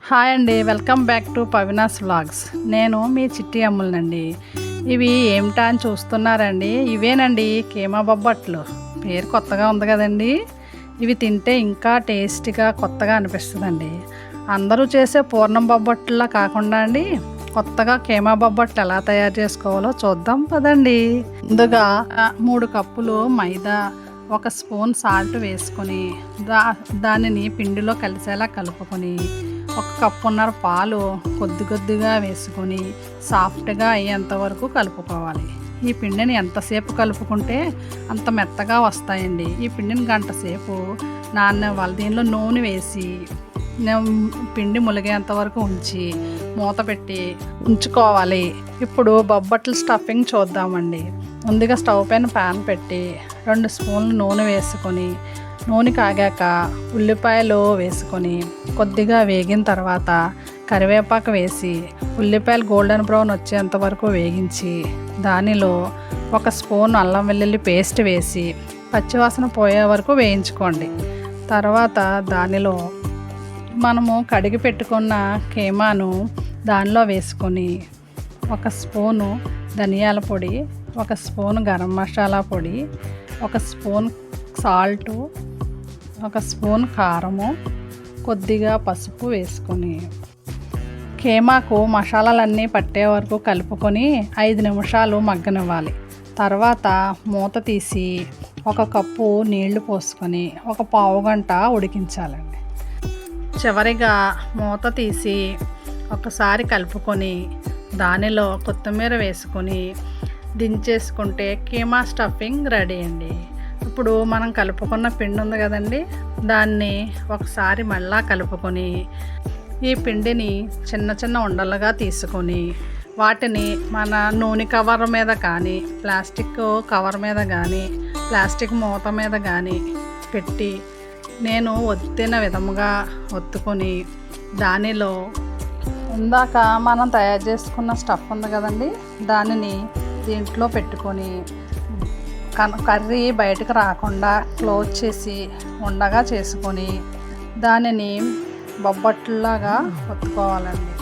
Hi అండి, welcome back to పవినాస్ vlogs. నేను మీ చిట్టి అమ్ములనండి. ఇవి ఏమిటా అని చూస్తున్నారండి. ఇవేనండి కీమా బొబ్బట్లు. పేరు కొత్తగా ఉంది కదండి. ఇవి తింటే ఇంకా టేస్టీగా కొత్తగా అనిపిస్తుందండి. అందరూ చేసే పూర్ణం బొబ్బట్లా కాకుండా అండి కొత్తగా కీమా బొబ్బట్లు ఎలా తయారు చేసుకోవాలో చూద్దాం పదండి. ముందుగా 3 కప్పులు మైదా, 1 స్పూన్ సాల్ట్ వేసుకొని దానిని పిండిలో కలిసేలా కలుపుకొని 1 కప్పున్నర పాలు కొద్దిగా వేసుకొని సాఫ్ట్గా అయ్యేంత వరకు కలుపుకోవాలి. ఈ పిండిని ఎంతసేపు కలుపుకుంటే అంత మెత్తగా వస్తాయండి. ఈ పిండిని గంట సేపు నాననివ్వాలి. దీనిలో నూనె వేసి పిండి ములిగేంత వరకు ఉంచి మూత పెట్టి ఉంచుకోవాలి. ఇప్పుడు బొబ్బట్లు స్టఫింగ్ చూద్దామండి. ముందుగా స్టవ్ పైన ప్యాన్ పెట్టి 2 స్పూన్లు నూనె వేసుకొని నూనె కాగాక ఉల్లిపాయలు వేసుకొని కొద్దిగా వేగిన తర్వాత కరివేపాకు వేసి ఉల్లిపాయలు గోల్డెన్ బ్రౌన్ వచ్చేంత వరకు వేగించి దానిలో 1 స్పూన్ అల్లం వెల్లుల్లి పేస్ట్ వేసి పచ్చివాసన పోయే వరకు వేయించుకోండి. తర్వాత దానిలో మనము కడిగి పెట్టుకున్న కీమాను దానిలో వేసుకొని 1 స్పూను ధనియాల పొడి, 1 స్పూన్ గరం మసాలా పొడి, 1 స్పూన్ సాల్టు, 1 స్పూన్ కారము, కొద్దిగా పసుపు వేసుకొని కీమాకు మసాలాలన్నీ పట్టే వరకు కలుపుకొని 5 నిమిషాలు మగ్గనివ్వాలి. తర్వాత మూత తీసి 1 కప్పు నీళ్లు పోసుకొని 1 పావు గంట ఉడికించాలండి. చివరిగా మూత తీసి ఒకసారి కలుపుకొని దానిలో కొత్తిమీర వేసుకొని దించేసుకుంటే కీమా స్టఫింగ్ రెడీ అండి. ఇప్పుడు మనం కలుపుకున్న పిండి ఉంది కదండి, దాన్ని ఒకసారి మళ్ళా కలుపుకొని ఈ పిండిని చిన్న ఉండలుగా తీసుకొని వాటిని మన నూనె కవర్ మీద కానీ ప్లాస్టిక్ కవర్ మీద కానీ ప్లాస్టిక్ మూత మీద కానీ పెట్టి నేను ఒత్తిన విధముగా ఒత్తుకొని దానిలో ఇందాక మనం తయారు చేసుకున్న స్టఫ్ ఉంది కదండి, దానిని దీంట్లో పెట్టుకొని కర్రీ బయటకు రాకుండా క్లోజ్ చేసి ఉండగా చేసుకొని దానిని బొబ్బట్లాగా ఒత్తుకోవాలండి.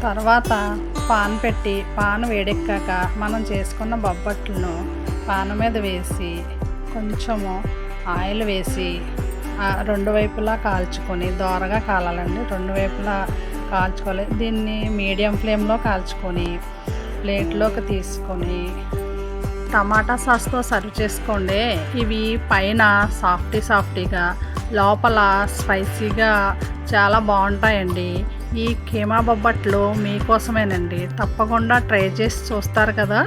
తర్వాత పాన్ పెట్టి పాన్ వేడెక్కాక మనం చేసుకున్న బొబ్బట్లను పాన్ మీద వేసి కొంచెము ఆయిల్ వేసి 2 వైపులా కాల్చుకొని దోరగా కాలాలండి. 2 వైపులా కాల్చుకోవాలి. దీన్ని మీడియం ఫ్లేమ్లో కాల్చుకొని ప్లేట్లోకి తీసుకొని టమాటా సాస్తో సర్వ్ చేసుకోండి. ఇవి పైన సాఫ్టీగా లోపల స్పైసీగా చాలా బాగుంటాయండి. ఈ కీమా బొబ్బట్లు మీకోసమేనండి. తప్పకుండా ట్రై చేసి చూస్తారు కదా.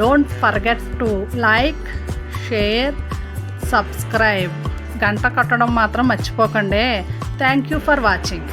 Don't forget to like, share, subscribe. గంట కట్టడం మాత్రం మర్చిపోకండి. Thank you for watching.